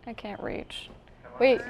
I can't reach. Wait.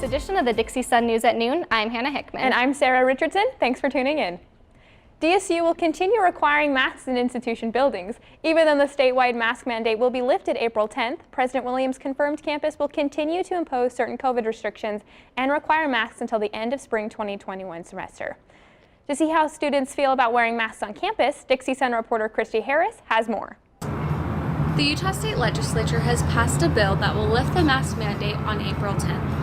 Edition of the Dixie Sun News at Noon. I'm Hannah Hickman. And I'm Sarah Richardson. Thanks for tuning in. DSU will continue requiring masks in institution buildings. Even though the statewide mask mandate will be lifted April 10th, President Williams confirmed campus will continue to impose certain COVID restrictions and require masks until the end of spring 2021 semester. To see how students feel about wearing masks on campus, Dixie Sun reporter Christy Harris has more. The Utah State Legislature has passed a bill that will lift the mask mandate on April 10th.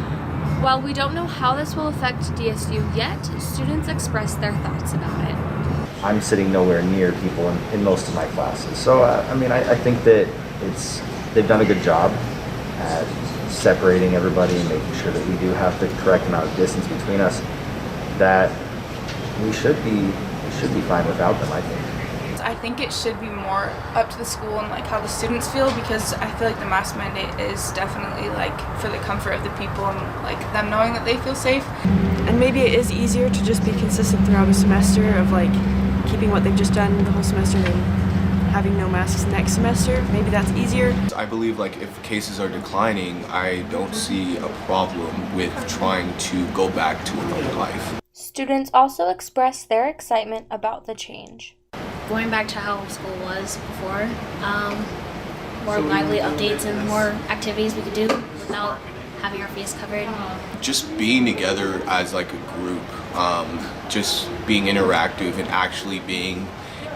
While we don't know how this will affect DSU yet, students expressed their thoughts about it. I'm sitting nowhere near people in most of my classes. So, I think that they've done a good job at separating everybody and making sure that we do have the correct amount of distance between us, that we should be fine without them, I think. I think it should be more up to the school and like how the students feel, because I feel like the mask mandate is definitely like for the comfort of the people and like them knowing that they feel safe. And maybe it is easier to just be consistent throughout a semester of like keeping what they've just done the whole semester than having no masks next semester. Maybe that's easier. I believe like if cases are declining, I don't see a problem with trying to go back to a normal life. Students also expressed their excitement about the change. Going back to how school was before, more lively updates and more activities we could do without having our face covered. Just being together as like a group, just being interactive and actually being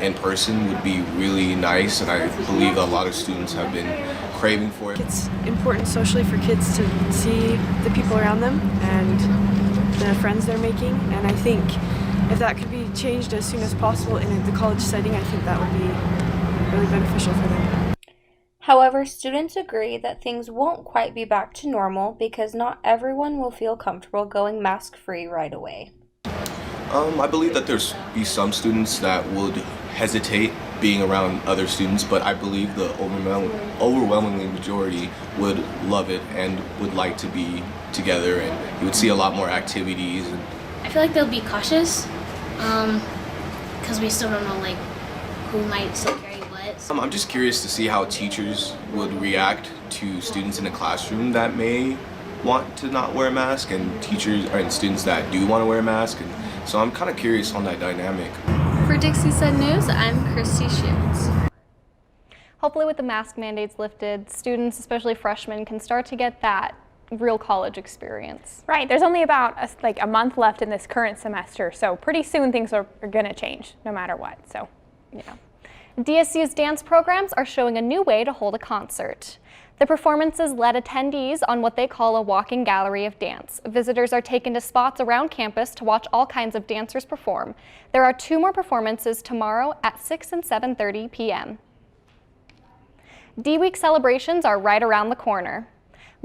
in person would be really nice, and I believe a lot of students have been craving for it. It's important socially for kids to see the people around them and the friends they're making, and I think if that could be changed as soon as possible in the college setting, I think that would be really beneficial for them. However, students agree that things won't quite be back to normal because not everyone will feel comfortable going mask-free right away. I believe that there's be some students that would hesitate being around other students, but I believe the overwhelmingly majority would love it and would like to be together, and you would see a lot more activities. I feel like they'll be cautious because we still don't know like who might still carry what. I'm just curious to see how teachers would react to students in a classroom that may want to not wear a mask and teachers and students that do want to wear a mask, and so I'm kind of curious on that dynamic. For Dixie Sun News, I'm Christy Shields. Hopefully with the mask mandates lifted, students, especially freshmen, can start to get that real college experience. Right, there's only about a month left in this current semester, so pretty soon things are going to change no matter what. So, DSU's dance programs are showing a new way to hold a concert. The performances led attendees on what they call a walking gallery of dance. Visitors are taken to spots around campus to watch all kinds of dancers perform. There are 2 more performances tomorrow at 6 and 7:30 p.m. D-Week celebrations are right around the corner.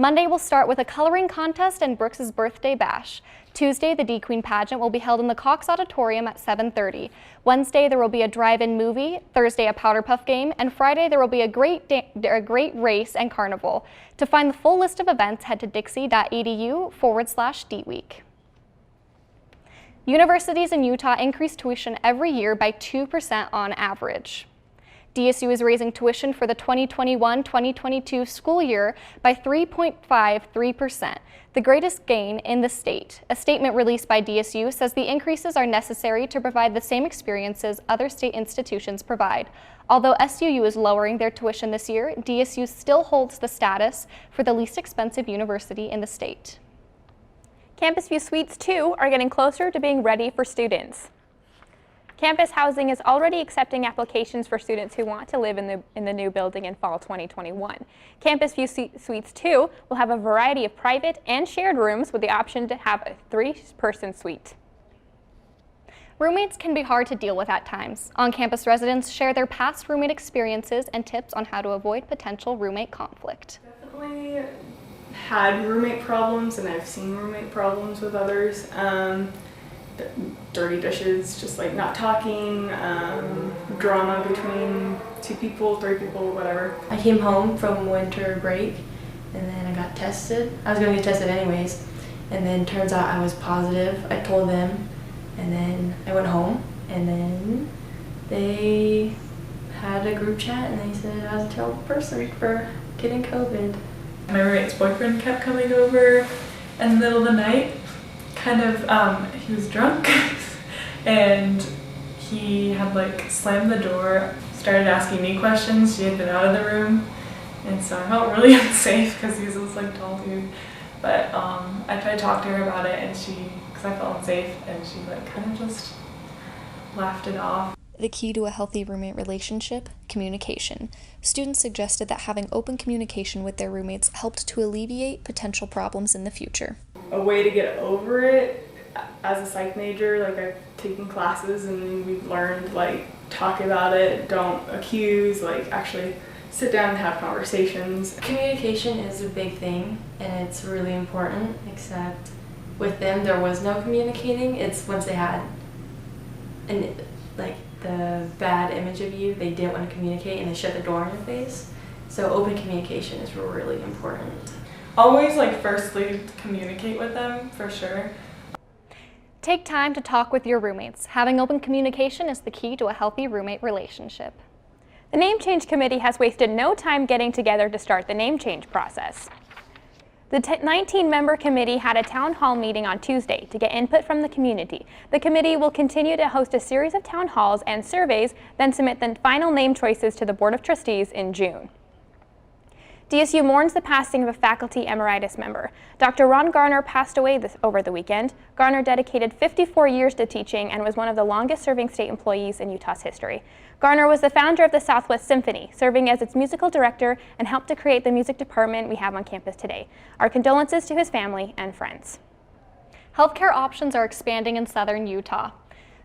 Monday will start with a coloring contest and Brooks's birthday bash. Tuesday, the D-Queen pageant will be held in the Cox Auditorium at 7:30. Wednesday, there will be a drive-in movie. Thursday, a powder puff game. And Friday, there will be a great race and carnival. To find the full list of events, head to dixie.edu/D-Week. Universities in Utah increase tuition every year by 2% on average. DSU is raising tuition for the 2021-2022 school year by 3.53%, the greatest gain in the state. A statement released by DSU says the increases are necessary to provide the same experiences other state institutions provide. Although SUU is lowering their tuition this year, DSU still holds the status for the least expensive university in the state. Campus View Suites 2 are getting closer to being ready for students. Campus Housing is already accepting applications for students who want to live in the new building in fall 2021. Campus View Suites 2 will have a variety of private and shared rooms with the option to have a 3-person suite. Roommates can be hard to deal with at times. On-campus residents share their past roommate experiences and tips on how to avoid potential roommate conflict. Definitely had roommate problems, and I've seen roommate problems with others. Dirty dishes, just like not talking, drama between 2 people, 3 people, whatever. I came home from winter break and then I got tested. I was going to get tested anyways, and then turns out I was positive. I told them, and then I went home, and then they had a group chat and they said I was a terrible person for getting COVID. My roommate's boyfriend kept coming over in the middle of the night. He was drunk and he had like slammed the door, started asking me questions. She had been out of the room, and so I felt really unsafe because he was this like tall dude. But I tried to talk to her about it, and because I felt unsafe, and she like kind of just laughed it off. The key to a healthy roommate relationship? Communication. Students suggested that having open communication with their roommates helped to alleviate potential problems in the future. A way to get over it, as a psych major, like I've taken classes and we've learned like talk about it, don't accuse, like actually sit down and have conversations. Communication is a big thing and it's really important, except with them there was no communicating. It's once they had the bad image of you, they didn't want to communicate and they shut the door in your face. So open communication is really important. Always firstly communicate with them, for sure. Take time to talk with your roommates. Having open communication is the key to a healthy roommate relationship. The Name Change Committee has wasted no time getting together to start the name change process. The 19-member committee had a town hall meeting on Tuesday to get input from the community. The committee will continue to host a series of town halls and surveys, then submit the final name choices to the Board of Trustees in June. DSU mourns the passing of a faculty emeritus member. Dr. Ron Garner passed away over the weekend. Garner dedicated 54 years to teaching and was one of the longest-serving state employees in Utah's history. Garner was the founder of the Southwest Symphony, serving as its musical director and helped to create the music department we have on campus today. Our condolences to his family and friends. Healthcare options are expanding in southern Utah.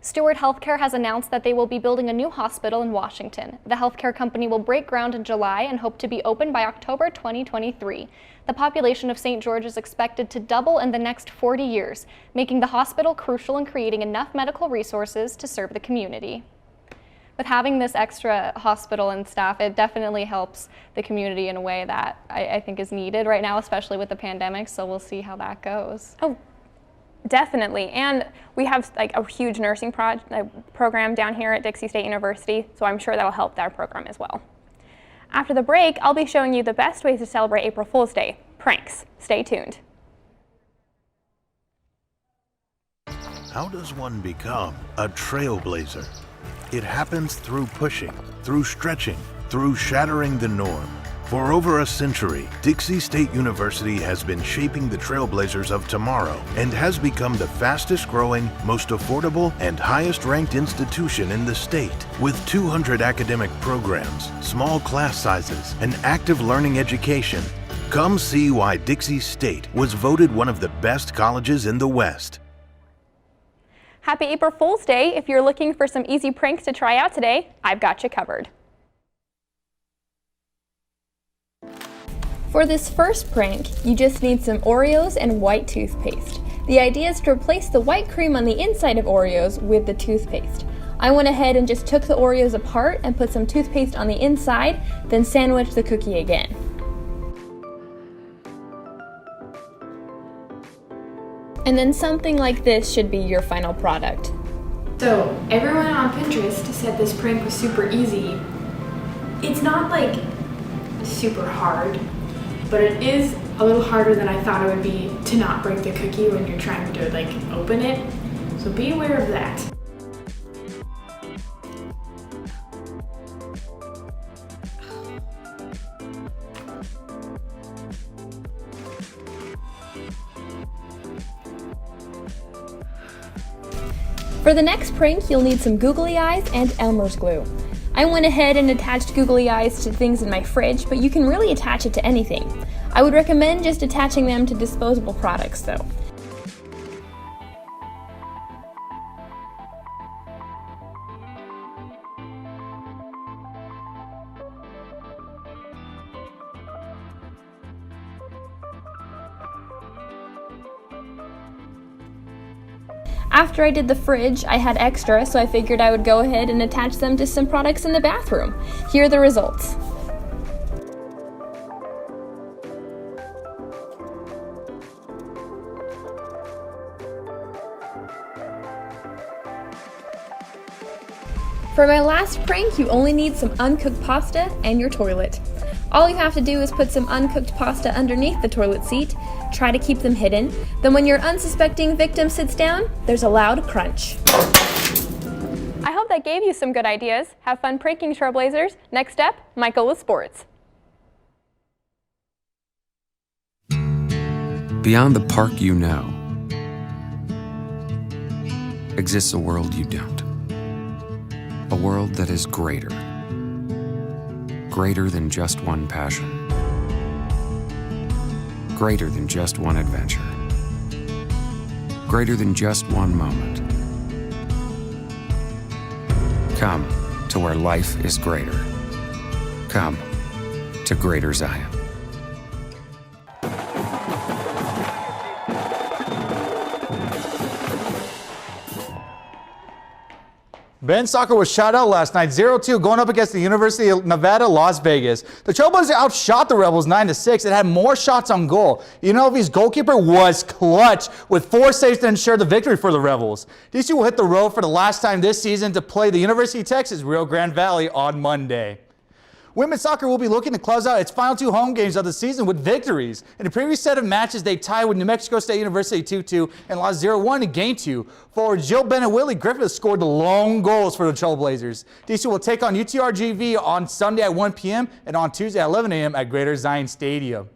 Steward Healthcare has announced that they will be building a new hospital in Washington. The healthcare company will break ground in July and hope to be open by October 2023. The population of St. George is expected to double in the next 40 years, making the hospital crucial in creating enough medical resources to serve the community. With having this extra hospital and staff, it definitely helps the community in a way that I think is needed right now, especially with the pandemic, so we'll see how that goes. Oh, definitely, and we have a huge nursing program down here at Dixie State University, so I'm sure that'll help our program as well. After the break, I'll be showing you the best ways to celebrate April Fool's Day, pranks. Stay tuned. How does one become a trailblazer? It happens through pushing, through stretching, through shattering the norm. For over a century, Dixie State University has been shaping the trailblazers of tomorrow and has become the fastest growing, most affordable, and highest ranked institution in the state. With 200 academic programs, small class sizes, and active learning education, come see why Dixie State was voted one of the best colleges in the West. Happy April Fool's Day. If you're looking for some easy pranks to try out today, I've got you covered. For this first prank, you just need some Oreos and white toothpaste. The idea is to replace the white cream on the inside of Oreos with the toothpaste. I went ahead and just took the Oreos apart and put some toothpaste on the inside, then sandwiched the cookie again. And then something like this should be your final product. So, everyone on Pinterest said this prank was super easy. It's not super hard, but it is a little harder than I thought it would be to not break the cookie when you're trying to open it. So be aware of that. For the next prank, you'll need some googly eyes and Elmer's glue. I went ahead and attached googly eyes to things in my fridge, but you can really attach it to anything. I would recommend just attaching them to disposable products though. After I did the fridge, I had extra, so I figured I would go ahead and attach them to some products in the bathroom. Here are the results. For my last prank, you only need some uncooked pasta and your toilet. All you have to do is put some uncooked pasta underneath the toilet seat, try to keep them hidden, then when your unsuspecting victim sits down, there's a loud crunch. I hope that gave you some good ideas. Have fun pranking, Trailblazers. Next up, Michael with sports. Beyond the park you know, exists a world you don't. A world that is greater. Greater than just one passion. Greater than just one adventure. Greater than just one moment. Come to where life is greater. Come to Greater Zion. Men's soccer was shut out last night, 0-2, going up against the University of Nevada, Las Vegas. The Trailblazers outshot the Rebels 9-6 and had more shots on goal. UNLV's goalkeeper was clutch with 4 saves to ensure the victory for the Rebels. DC will hit the road for the last time this season to play the University of Texas Rio Grande Valley on Monday. Women's soccer will be looking to close out its final 2 home games of the season with victories. In the previous set of matches, they tied with New Mexico State University 2-2 and lost 0-1 in Game 2. Forward Jill Bennett-Willie Griffith scored the lone goals for the Trailblazers. DC will take on UTRGV on Sunday at 1 p.m. and on Tuesday at 11 a.m. at Greater Zion Stadium.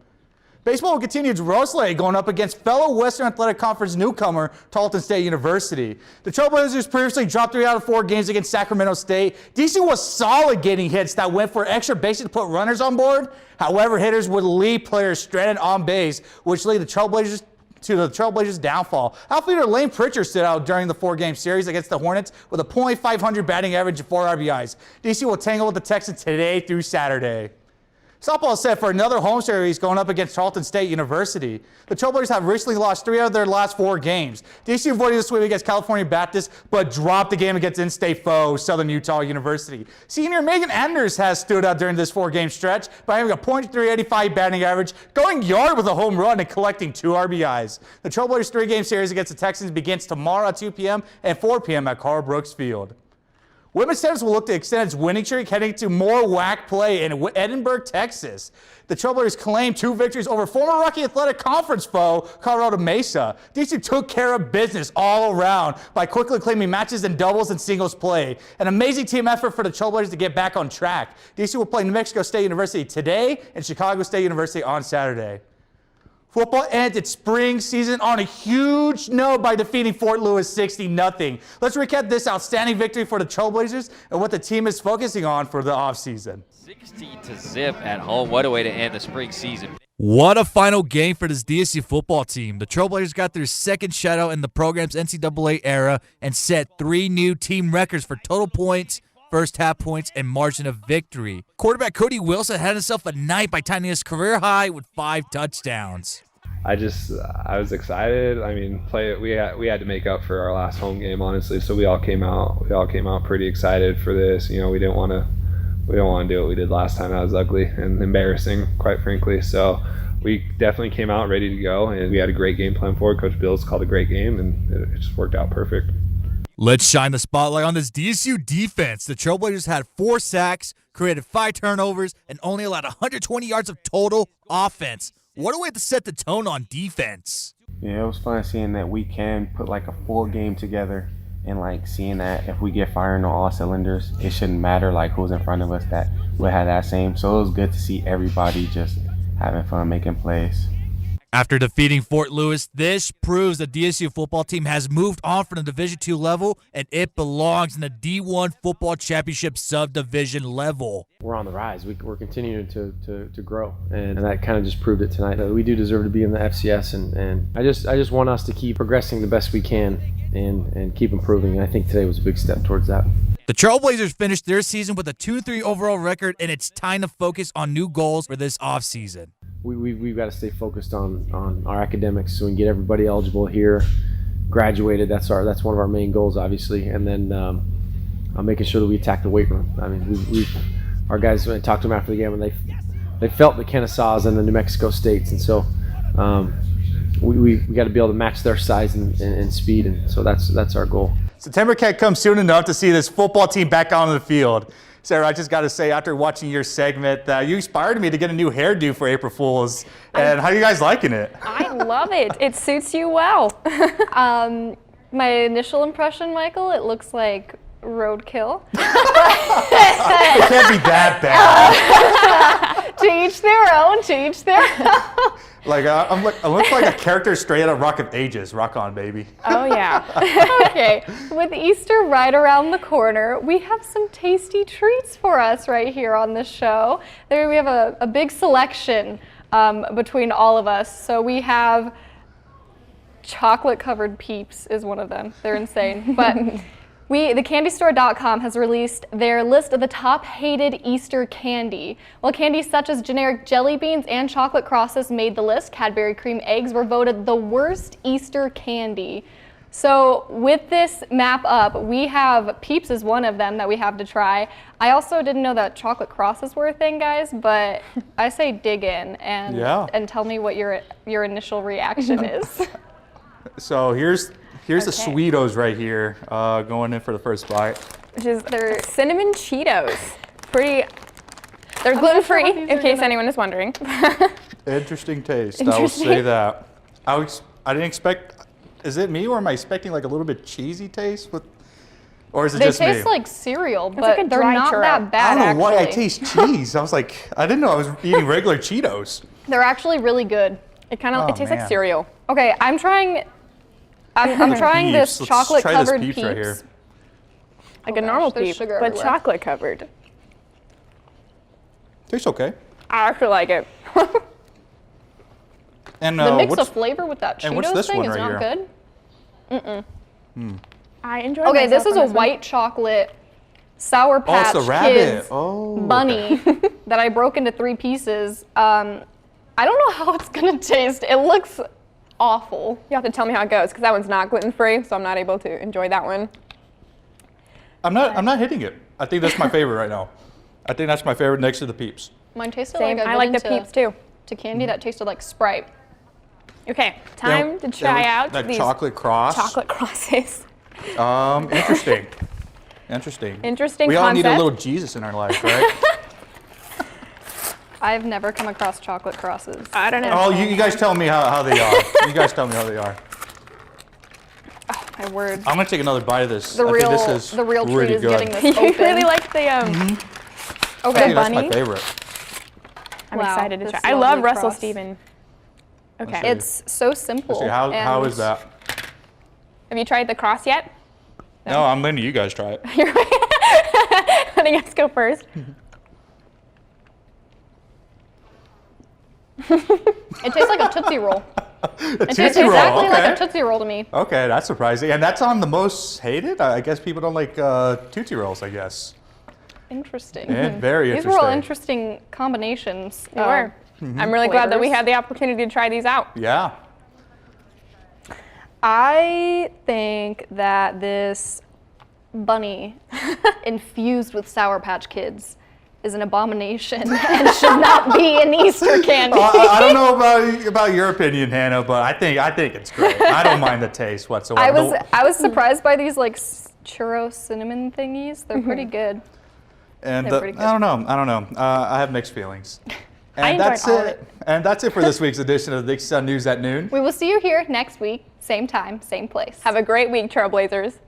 Baseball will continue its road slate going up against fellow Western Athletic Conference newcomer Tarleton State University. The Trailblazers previously dropped 3 out of 4 games against Sacramento State. DC was solid getting hits that went for extra bases to put runners on board. However, hitters would leave players stranded on base, which led the Trailblazers' downfall. Outfielder Lane Pritchard stood out during the 4-game series against the Hornets with a .500 batting average and 4 RBIs. DC will tangle with the Texans today through Saturday. Softball is set for another home series going up against Tarleton State University. The Trailblazers have recently lost 3 out of their last 4 games. DC avoided the sweep against California Baptist, but dropped the game against in-state foe Southern Utah University. Senior Megan Anders has stood out during this 4-game stretch by having a .385 batting average, going yard with a home run, and collecting 2 RBIs. The Trailblazers' 3-game series against the Texans begins tomorrow at 2 p.m. and 4 p.m. at Carl Brooks Field. Women's tennis will look to extend its winning streak heading to more WAC play in Edinburgh, Texas. The Trailblazers claimed 2 victories over former Rocky Athletic Conference foe Colorado Mesa. DC took care of business all around by quickly claiming matches in doubles and singles play. An amazing team effort for the Trailblazers to get back on track. DC will play New Mexico State University today and Chicago State University on Saturday. Football ends its spring season on a huge note by defeating Fort Lewis 60-0. Let's recap this outstanding victory for the Trailblazers and what the team is focusing on for the offseason. 16-0 at home. What a way to end the spring season. What a final game for this DSU football team. The Trailblazers got their second shutout in the program's NCAA era and set 3 new team records for total points, first half points, and margin of victory. Quarterback Cody Wilson had himself a night by tying his career high with 5 touchdowns. I was excited. I mean, we had to make up for our last home game, honestly. So we all came out pretty excited for this. You know, we don't want to do what we did last time. That was ugly and embarrassing, quite frankly. So we definitely came out ready to go, and we had a great game plan for it. Coach Bills called a great game, and it just worked out perfect. Let's shine the spotlight on this DSU defense. The Trailblazers had 4 sacks, created 5 turnovers, and only allowed 120 yards of total offense. What a way to set the tone on defense. Yeah, it was fun seeing that we can put like a full game together, and like seeing that if we get firing on all cylinders, it shouldn't matter like who's in front of us, that we'll have that same. So it was good to see everybody just having fun making plays. After defeating Fort Lewis, this proves the DSU football team has moved on from the Division II level, and it belongs in the D1 Football Championship subdivision level. We're on the rise. We're continuing to grow, and that kind of just proved it tonight. We do deserve to be in the FCS, and I just want us to keep progressing the best we can and keep improving. And I think today was a big step towards that. The Trailblazers finished their season with a 2-3 overall record, and it's time to focus on new goals for this offseason. We've got to stay focused on our academics so we can get everybody eligible here, graduated. That's one of our main goals, obviously, and then making sure that we attack the weight room. I mean, our guys, when I talked to them after the game, and they felt the Kennesaws and the New Mexico States, and so we got to be able to match their size and speed, and so that's our goal. September can't come soon enough to see this football team back on the field. Sarah, I just got to say, after watching your segment, you inspired me to get a new hairdo for April Fool's. And how are you guys liking it? I love it. It suits you well. My initial impression, Michael, it looks like roadkill. It can't be that bad. To each their own, to each their own. I look like a character straight out of Rock of Ages. Rock on, baby. Oh, yeah. Okay, with Easter right around the corner, we have some tasty treats for us right here on this show. There we have a big selection between all of us. So we have chocolate-covered Peeps is one of them. They're insane. But thecandystore.com has released their list of the top hated Easter candy. While candies such as generic jelly beans and chocolate crosses made the list, Cadbury cream eggs were voted the worst Easter candy. So with this map up, we have Peeps is one of them that we have to try. I also didn't know that chocolate crosses were a thing, guys, but I say dig in and tell me what your initial reaction is. So here's the Sweetos right here, going in for the first bite. Which is their cinnamon Cheetos. They're gluten-free, in case anyone is wondering. Interesting taste, I will say that. I didn't expect, is it me or am I expecting like a little bit cheesy taste? Or is it just me? They taste like cereal, but they're not that bad, I don't know why I actually. taste cheese. I was like, I didn't know I was eating regular Cheetos. They're actually really good. It tastes like cereal. Okay, I'm trying this chocolate-covered Peeps. Right here. Like a normal Peep, but chocolate-covered. Tastes okay. I actually like it. And the mix of flavor with that and what's Cheetos this thing one is right not here? good. I enjoy Okay, this myself is a on white chocolate Sour Patch it's the rabbit. Kids bunny Okay. that I broke into 3 pieces. I don't know how it's gonna taste. It looks awful. You have to tell me how it goes, because that one's not gluten-free, so I'm not able to enjoy that one. I'm not hitting it. I think that's my favorite right now. I think that's my favorite next to the Peeps. Mine tasted Same. like I like the Peeps too. To candy that tasted like Sprite. Okay, time to try out that these chocolate cross. chocolate crosses. Interesting. Interesting. Interesting We all need a concept. little Jesus in our life, right? I've never come across chocolate crosses. I don't know. Oh, you guys tell me how they are. You guys tell me how they are. Oh, my word. I'm gonna take another bite of this. The I real, think this is the real treat really is good. getting this You open. really like the Okay, Hey, that's my favorite. I'm Wow, excited to this try. I love lovely Russell cross. Steven. Let's Okay. see. It's so simple. Let's see, how and is that? Have you tried the cross yet? No, I'm letting you guys try it. Letting us go first. It tastes like a Tootsie Roll. A It tastes Tootsie Roll, exactly like okay. a Tootsie Roll to me. Okay, that's surprising. And that's on the most hated? I guess people don't like Tootsie Rolls, I guess. Interesting. Yeah, very These were all interesting. interesting combinations. They were. I'm really glad that we had the opportunity to try these out. Yeah. I think that this bunny infused with Sour Patch Kids is an abomination and should not be an Easter candy. I don't know about your opinion, Hannah, but I think it's great. I don't mind the taste whatsoever. I was surprised by these like churro cinnamon thingies. They're pretty good. And They're pretty good. I don't know. I have mixed feelings. I And enjoyed that's all of it. And that's it for this week's edition of the Dixie Sun News at Noon. We will see you here next week, same time, same place. Have a great week, Trailblazers.